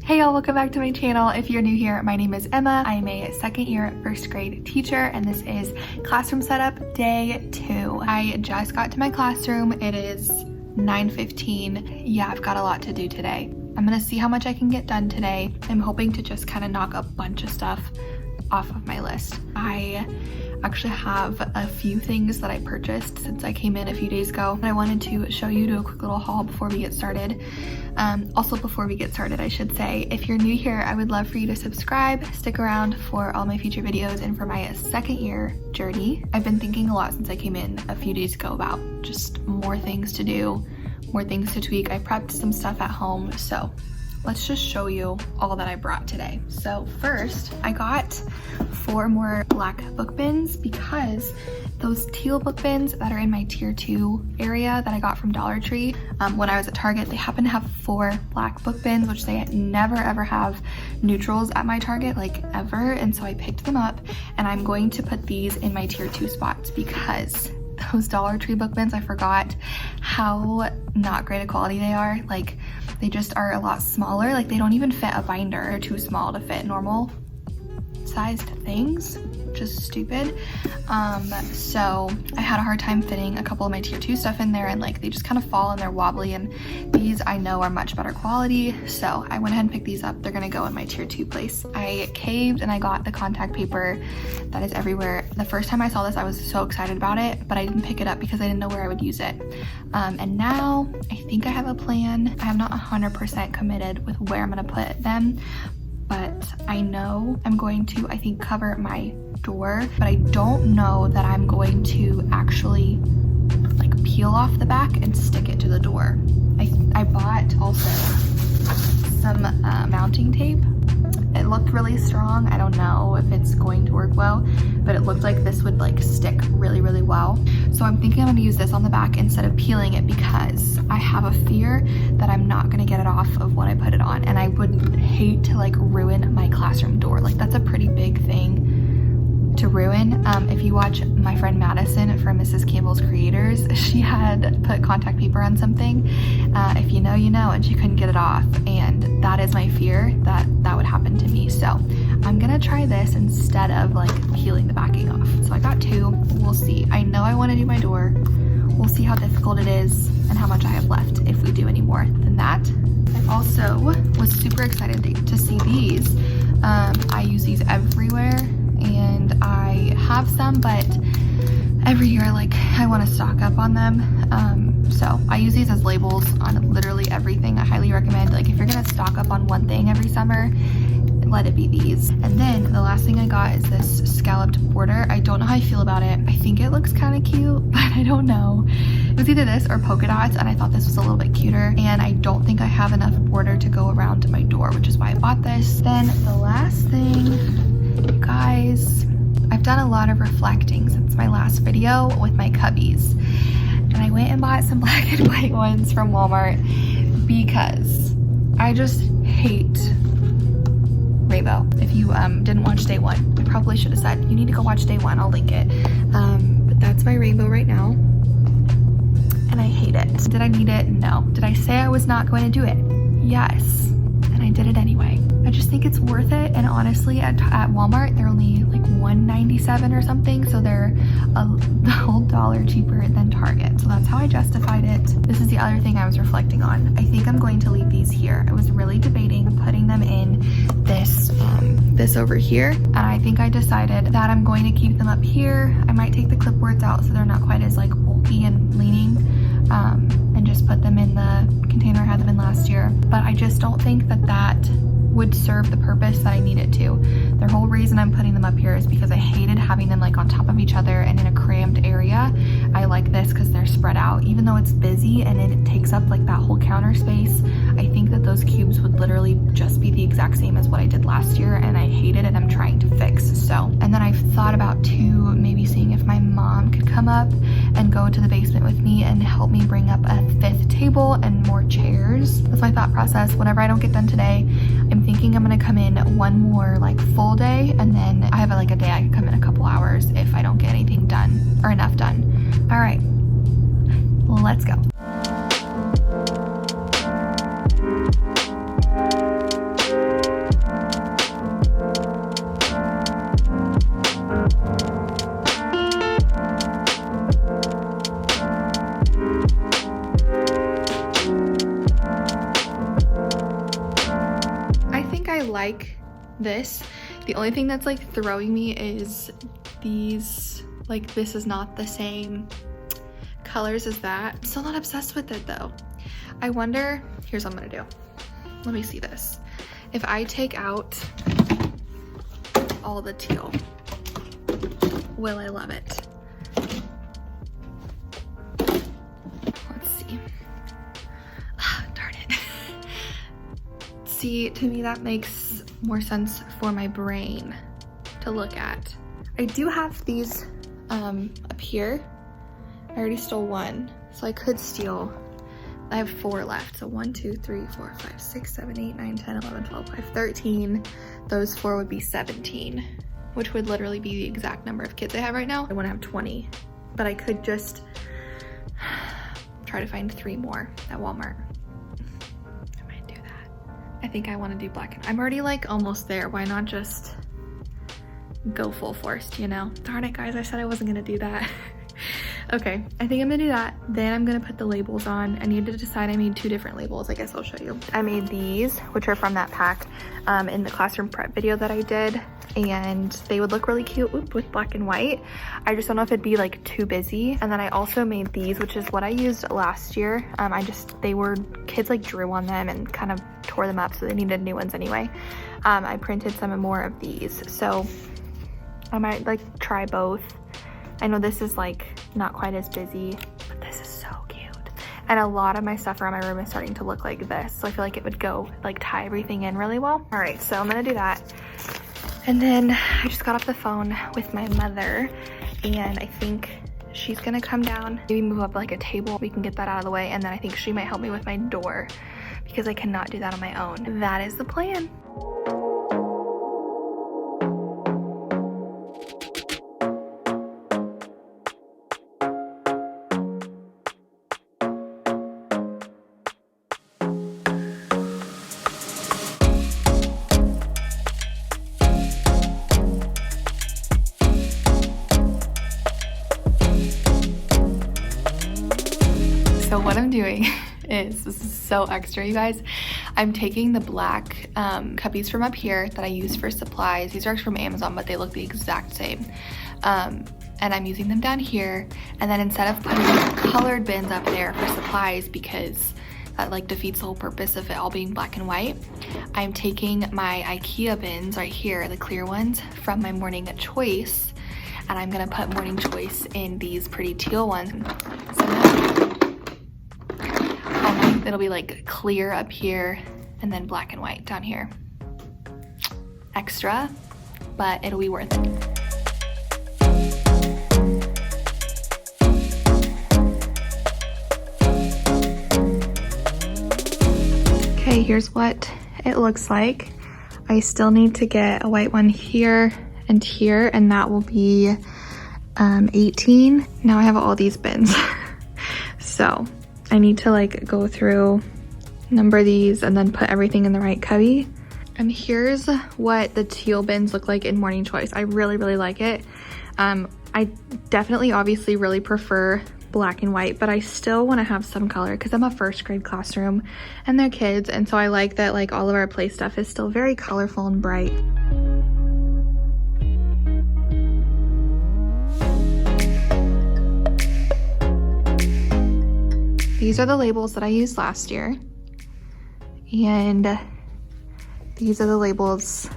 Hey y'all, welcome back to my channel. If you're new here, my name is Emma. I am a second year first grade teacher and this is classroom setup day 2. I just got to my classroom. It is 9:15. Yeah, I've got a lot to do today. I'm gonna see how much I can get done today. I'm hoping to just kind of knock a bunch of stuff off of my list. I actually have a few things that I purchased since I came in a few days ago that I wanted to show you, do a quick little haul before we get started. Also before we get started, I should say, if you're new here, I would love for you to subscribe, stick around for all my future videos and for my second year journey. I've been thinking a lot since I came in a few days ago about just more things to do, more things to tweak. I prepped some stuff at home, so let's just show you all that I brought today. So first, I got 4 more black book bins because those teal book bins that are in my tier 2 area that I got from Dollar Tree, when I was at Target, they happen to have 4 black book bins, which they never ever have neutrals at my Target, like ever. And so I picked them up and I'm going to put these in my tier 2 spots because those Dollar Tree book bins, I forgot how not great a quality they are. Like, they just are a lot smaller. Like, they don't even fit a binder. They're too small to fit normal sized things, which is stupid. So I had a hard time fitting a couple of my tier 2 stuff in there, and like they just kind of fall and they're wobbly, and these I know are much better quality, so I went ahead and picked these up. They're gonna go in my tier 2 place. I caved and I got the contact paper that is everywhere. The first time I saw this I was so excited about it, but I didn't pick it up because I didn't know where I would use it. And now I think I have a plan. I am not 100% committed with where I'm gonna put them, but I know I'm going to, I think, cover my door, but I don't know that I'm going to actually like peel off the back and stick it to the door. I bought also some mounting tape. It looked really strong. I don't know if it's going to work well, but it looked like this would like stick really, really well. So I'm thinking I'm gonna use this on the back instead of peeling it because I have a fear that I'm not gonna get it off of when I put it on, and I would hate to like ruin my classroom door. Like, that's a pretty big thing to ruin. If you watch my friend Madison from Mrs. Campbell's Creators, she had put contact paper on something. If you know, you know, and she couldn't get it off, and that is my fear that that would happen to me. So I'm gonna try this instead of like peeling the backing off. So I got 2, we'll see. I know I wanna do my door. We'll see how difficult it is and how much I have left if we do any more than that. I also was super excited to see these. I use these everywhere, and I have some, but every year like I want to stock up on them. So I use these as labels on literally everything. I highly recommend, like, if you're gonna stock up on one thing every summer, let it be these. And then the last thing I got is this scalloped border. I don't know how I feel about it. I think it looks kind of cute, but I don't know. It was either this or polka dots, and I thought this was a little bit cuter, and I don't think I have enough border to go around my door, which is why I bought this. Then the last thing, you guys, I've done a lot of reflecting since my last video with my cubbies, and I went and bought some black and white ones from Walmart because I just hate rainbow. If you didn't watch day 1, I probably should have said you need to go watch day 1. I'll link it. But that's my rainbow right now, and I hate it. Did I need it? No. Did I say I was not going to do it? Yes. And I did it anyway. I just think it's worth it, and honestly at Walmart they're only like $1.97 or something, so they're a whole $1 cheaper than Target. So that's how I justified it. This is the other thing I was reflecting on. I think I'm going to leave these here. I was really debating putting them in this this over here, and I think I decided that I'm going to keep them up here. I might take the clipboards out so they're not quite as like bulky and leaning, and just put them in the container I had them in last year. But I just don't think that that would serve the purpose that I need it to. The whole reason I'm putting them up here is because I hated having them like on top of each other and in a crammed area. I like this because they're spread out, even though it's busy and it takes up like that whole counter space. I think that those cubes would literally just be the exact same as what I did last year, and I hate it and I'm trying to fix. So, and then I've thought about too, maybe seeing if my mom could come up and go to the basement with me and help me bring up a 5th table and more chairs. That's my thought process. Whatever I don't get done today, I'm thinking I'm gonna come in one more like full day, and then I have like a day I can come in a couple hours if I don't get anything done or enough done. All right, let's go. like this. The only thing that's like throwing me is these, like this is not the same colors as that. I'm still not obsessed with it though. I wonder, here's what I'm gonna do. Let me see this. If I take out all the teal, will I love it? Let's see. Darn it. See, to me that makes more sense for my brain to look at. I do have these up here. I already stole one, so I could steal. I have 4 left. So 1, 2, 3, 4, 5, 6, 7, 8, 9, 10, 11, 12, 5, 13. Those 4 would be 17, which would literally be the exact number of kids I have right now. I want to have 20, but I could just try to find 3 more at Walmart. I might do that. I think I want to do black and I'm already like almost there. Why not just go full force, you know? Darn it, guys, I said I wasn't gonna do that. Okay, I think I'm gonna do that. Then I'm gonna put the labels on. I need to decide. I made 2 different labels. I guess I'll show you. I made these, which are from that pack in the classroom prep video that I did, and they would look really cute with black and white. I just don't know if it'd be like too busy. And then I also made these, which is what I used last year. Kids like drew on them and kind of tore them up, so they needed new ones anyway. I printed some more of these, so I might like try both. I know this is like not quite as busy, but this is so cute. And a lot of my stuff around my room is starting to look like this, so I feel like it would go like tie everything in really well. All right, so I'm gonna do that. And then I just got off the phone with my mother, and I think she's gonna come down, maybe move up like a table. We can get that out of the way, and then I think she might help me with my door because I cannot do that on my own. That is the plan. So what I'm doing is, this is so extra, you guys. I'm taking the black cuppies from up here that I use for supplies. These are actually from Amazon, but they look the exact same. And I'm using them down here. And then instead of putting colored bins up there for supplies, because that like defeats the whole purpose of it all being black and white, I'm taking my IKEA bins right here, the clear ones from my morning choice, and I'm gonna put morning choice in these pretty teal ones. So it'll be like clear up here and then black and white down here. Extra, but it'll be worth it. Okay, here's what it looks like. I still need to get a white one here, and that will be 18. Now I have all these bins. So I need to like go through, number these, and then put everything in the right cubby. And here's what the teal bins look like in Morning Choice. I really, really like it. I definitely obviously really prefer black and white, but I still want to have some color because I'm a first grade classroom and they're kids, and so I like that like all of our play stuff is still very colorful and bright. These are the labels that I used last year, and these are the labels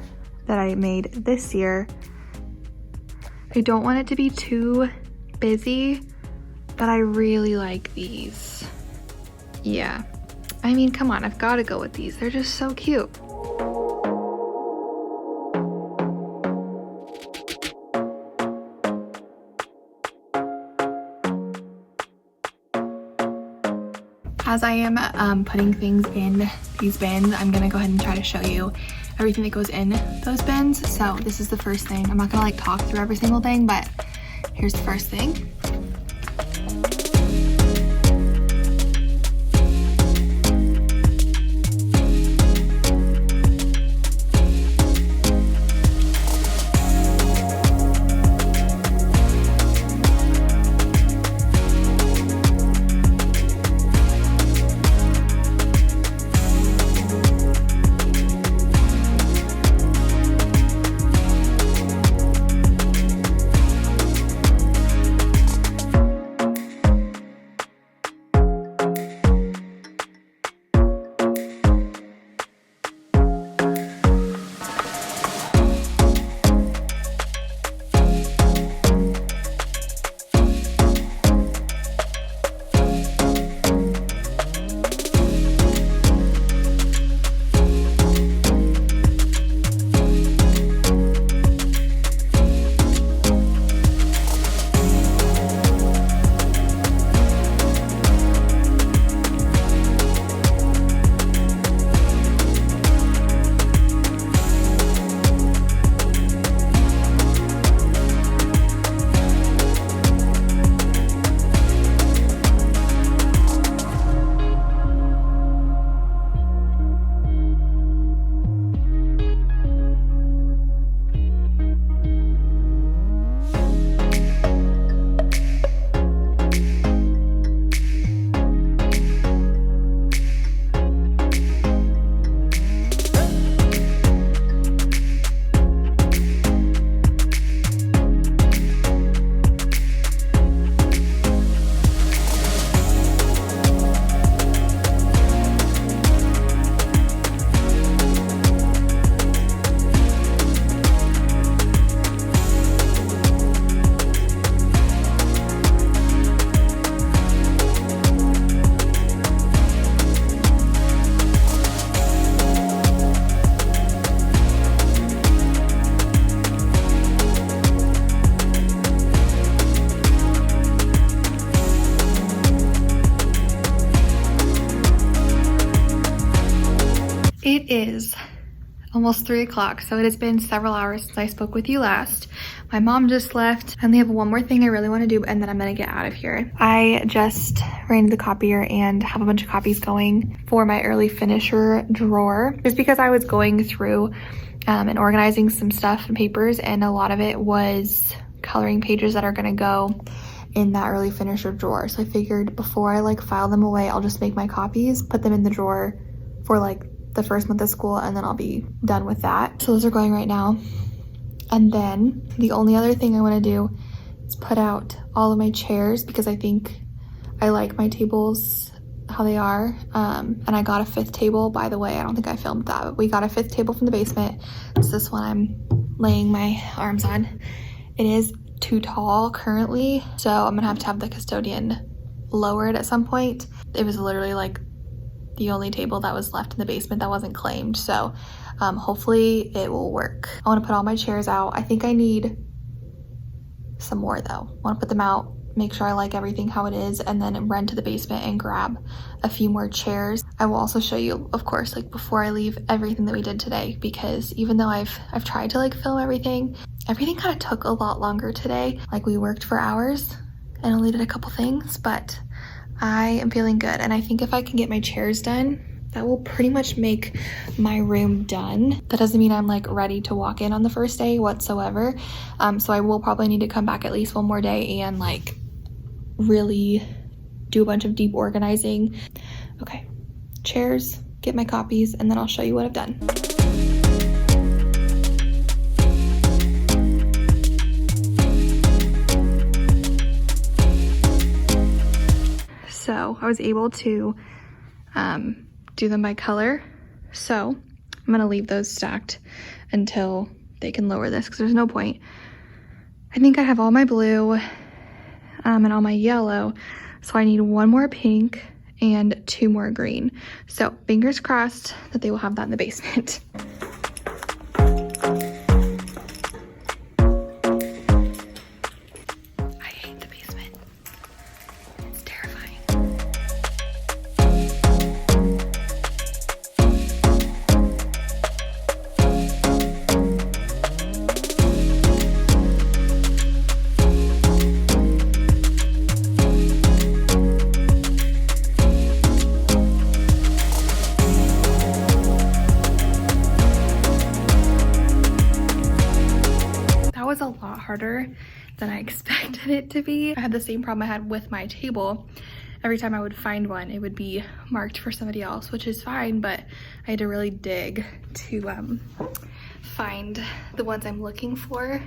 that I made this year. I don't want it to be too busy, but I really like these. Yeah, I mean, come on, I've got to go with these. They're just so cute. As I am putting things in these bins, I'm gonna go ahead and try to show you everything that goes in those bins. So this is the first thing. I'm not gonna like talk through every single thing, but here's the first thing. almost 3 o'clock, so it has been several hours since I spoke with you last. My mom just left. I only have one more thing I really want to do, and then I'm gonna get out of here. I just ran to the copier and have a bunch of copies going for my early finisher drawer, just because I was going through and organizing some stuff and papers, and a lot of it was coloring pages that are gonna go in that early finisher drawer. So I figured before I like file them away, I'll just make my copies, put them in the drawer for like the first month of school, and then I'll be done with that. So those are going right now. And then the only other thing I want to do is put out all of my chairs, because I think I like my tables how they are. And I got a 5th table, by the way. I don't think I filmed that, but we got a 5th table from the basement. It's this one I'm laying my arms on. It is too tall currently, so I'm gonna have the custodian lower it at some point. It was literally like the only table that was left in the basement that wasn't claimed, so hopefully it will work. I want to put all my chairs out. I think I need some more though. I want to put them out, make sure I like everything how it is, and then run to the basement and grab a few more chairs. I will also show you, of course, like before I leave, everything that we did today, because even though I've tried to like film everything kind of took a lot longer today. Like we worked for hours and only did a couple things, but I am feeling good. And I think if I can get my chairs done, that will pretty much make my room done. That doesn't mean I'm like ready to walk in on the first day whatsoever. So I will probably need to come back at least one more day and like really do a bunch of deep organizing. Okay, chairs, get my copies, and then I'll show you what I've done. So I was able to do them by color. So I'm gonna leave those stacked until they can lower this, because there's no point. I think I have all my blue and all my yellow. So I need one more pink and 2 more green. So fingers crossed that they will have that in the basement. Was a lot harder than I expected it to be. I had the same problem I had with my table. Every time I would find one, it would be marked for somebody else, which is fine, but I had to really dig to find the ones I'm looking for,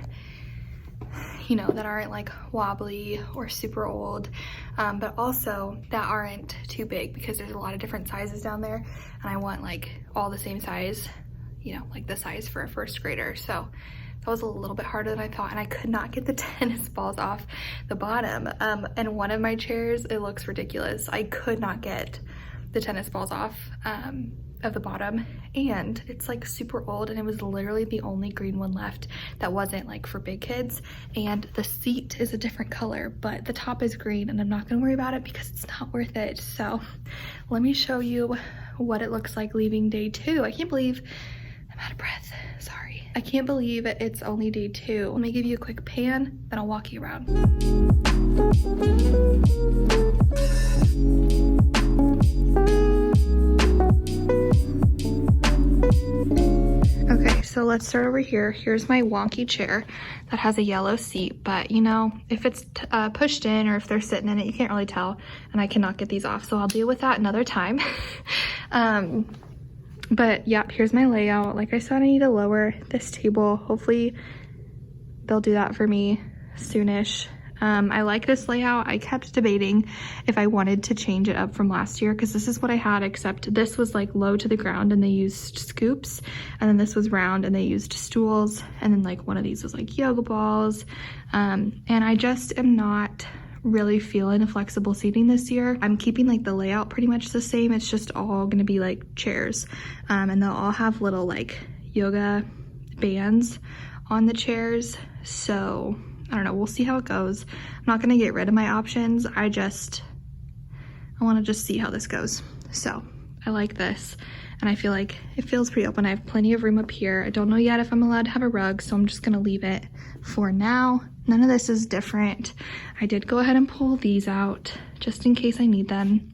you know, that aren't like wobbly or super old, but also that aren't too big, because there's a lot of different sizes down there, and I want like all the same size, you know, like the size for a first grader. So that was a little bit harder than I thought, and I could not get the tennis balls off the bottom. And one of my chairs, it looks ridiculous. I could not get the tennis balls off of the bottom, and it's like super old, and it was literally the only green one left that wasn't like for big kids. And the seat is a different color, but the top is green, and I'm not gonna worry about it because it's not worth it. So let me show you what it looks like leaving day 2. I can't believe I'm out of breath, sorry. I can't believe it's only day 2. Let me give you a quick pan, then I'll walk you around. Okay, so let's start over here. Here's my wonky chair that has a yellow seat, but you know, if it's pushed in or if they're sitting in it, you can't really tell, and I cannot get these off, so I'll deal with that another time. But yeah, here's my layout. Like I said, I need to lower this table. Hopefully they'll do that for me soonish. I like this layout. I kept debating if I wanted to change it up from last year, because this is what I had, except this was like low to the ground and they used scoops, and then this was round and they used stools, and then like one of these was like yoga balls. And I just am not really feeling a flexible seating this year. I'm keeping like the layout pretty much the same. It's just all gonna be like chairs, and they'll all have little like yoga bands on the chairs. So I don't know, we'll see how it goes. I'm not gonna get rid of my options. I wanna just see how this goes. So I like this. and I feel like it feels pretty open. I have plenty of room up here. I don't know yet if I'm allowed to have a rug, so I'm just gonna leave it for now. None of this is different. I did go ahead and pull these out just in case I need them.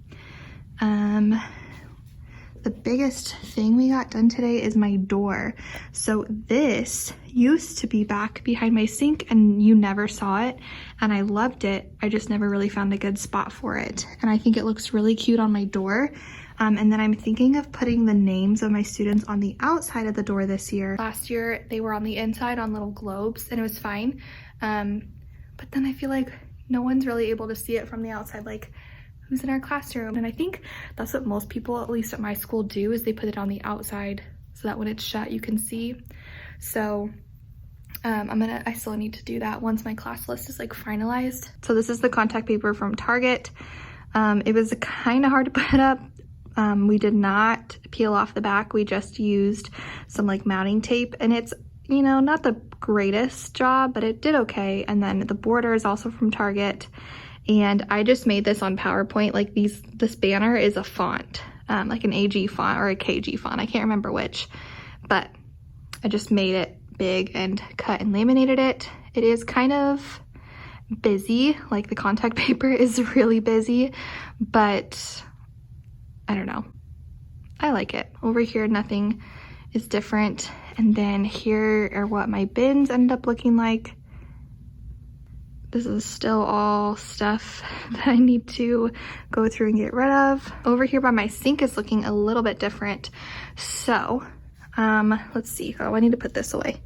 The biggest thing we got done today is my door. So this used to be back behind my sink and you never saw it, and I loved it. I just never really found a good spot for it. And I think it looks really cute on my door. And then I'm thinking of putting the names of my students on the outside of the door this year. Last year they were on the inside on little globes and it was fine. But then I feel like no one's really able to see it from the outside, like who's in our classroom. And I think that's what most people, at least at my school, do, is they put it on the outside so that when it's shut you can see. So I still need to do that once my class list is like finalized. So this is the contact paper from Target. It was kind of hard to put up. We did not peel off the back. We just used some like mounting tape, and it's, you know, not the greatest job, but it did okay. And then the border is also from Target. And I just made this on PowerPoint. Like this banner is a font, like an AG font or a KG font. I can't remember which, but I just made it big and cut and laminated it. It is kind of busy, like the contact paper is really busy, but I don't know. I like it. Over here, nothing is different. And then here are what my bins ended up looking like. This is still all stuff that I need to go through and get rid of. Over here by my sink is looking a little bit different. So, let's see. Oh, I need to put this away.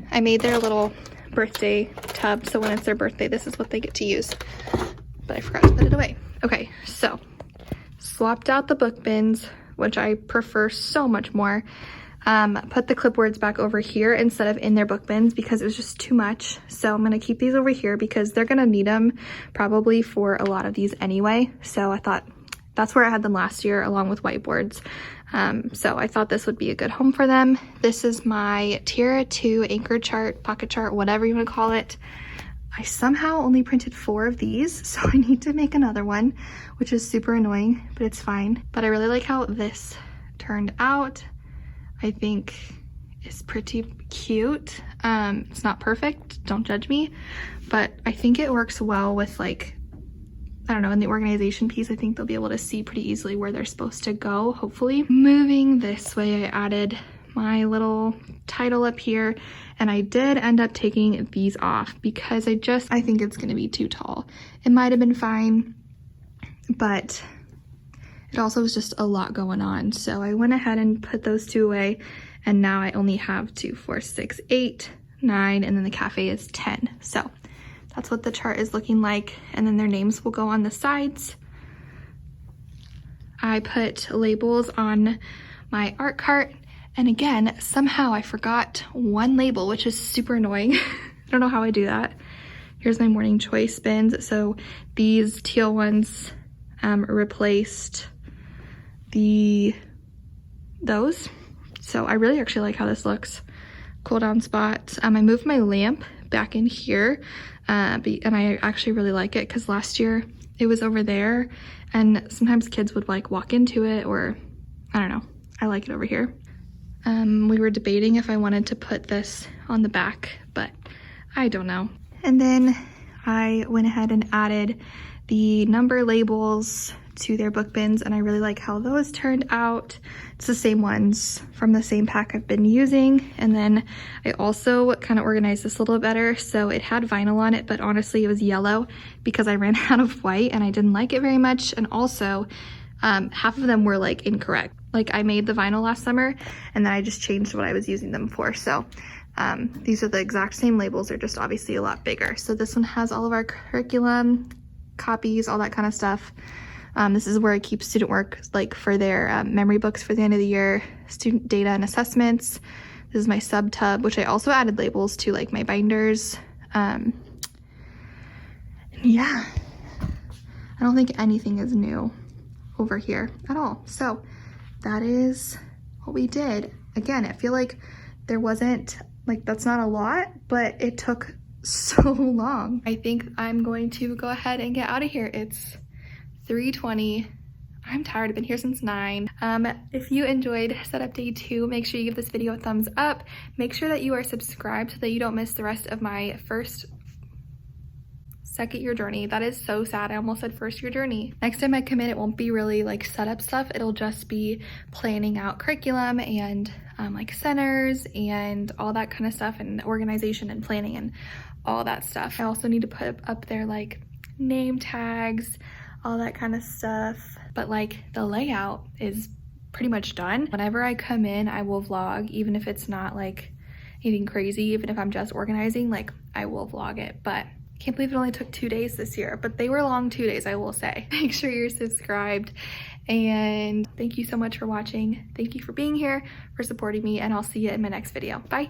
I made their little birthday tub, so when it's their birthday, this is what they get to use. But I forgot to put it away. Okay, so swapped out the book bins, which I prefer so much more. Put the clipboards back over here instead of in their book bins because it was just too much. So I'm gonna keep these over here because they're gonna need them probably for a lot of these anyway. So I thought that's where I had them last year along with whiteboards. So I thought this would be a good home for them. This is my Tier 2 anchor chart, pocket chart, whatever you wanna call it. I somehow only printed 4 of these, so I need to make another one, which is super annoying, but it's fine. But I really like how this turned out. I think is pretty cute. It's not perfect, don't judge me, but I think it works well with, like, I don't know, in the organization piece. I think they'll be able to see pretty easily where they're supposed to go, hopefully. Moving this way, I added my little title up here, and I did end up taking these off because I think it's gonna be too tall. It might have been fine, but it also was just a lot going on. So I went ahead and put those 2 away, and now I only have 2, 4, 6, 8, 9, and then the cafe is 10. So that's what the chart is looking like, and then their names will go on the sides. I put labels on my art cart, and again, somehow I forgot one label, which is super annoying. I don't know how I do that. Here's my morning choice bins. So these teal ones replaced those. So I really actually like how this looks. Cool down spot. I moved my lamp back in here, and I actually really like it because last year it was over there, and sometimes kids would like walk into it, or I don't know. I like it over here. We were debating if I wanted to put this on the back, but I don't know. And then I went ahead and added the number labels to their book bins, and I really like how those turned out. It's the same ones from the same pack I've been using. And then I also kind of organized this a little better. So it had vinyl on it, but honestly it was yellow because I ran out of white and I didn't like it very much. And also half of them were like incorrect. Like I made the vinyl last summer and then I just changed what I was using them for. So these are the exact same labels, they're just obviously a lot bigger. So this one has all of our curriculum, copies, all that kind of stuff. This is where I keep student work, like for their memory books for the end of the year, student data and assessments. This is my sub tub, which I also added labels to, like my binders. Yeah, I don't think anything is new over here at all. So that is what we did. Again, I feel like there wasn't, like, that's not a lot, but it took so long. I think I'm going to go ahead and get out of here. It's 3:20. I'm tired. I've been here since 9. If you enjoyed setup day 2, make sure you give this video a thumbs up. Make sure that you are subscribed so that you don't miss the rest of my second year journey. That is so sad. I almost said first year journey. Next time I come in, it won't be really like setup stuff. It'll just be planning out curriculum and like centers and all that kind of stuff, and organization and planning and all that stuff. I also need to put up there like name tags, all that kind of stuff. But like the layout is pretty much done. Whenever I come in, I will vlog, even if it's not like anything crazy, even if I'm just organizing, like I will vlog it. But I can't believe it only took 2 days this year, but they were long 2 days, I will say. Make sure you're subscribed, and thank you so much for watching. Thank you for being here, for supporting me, and I'll see you in my next video. Bye.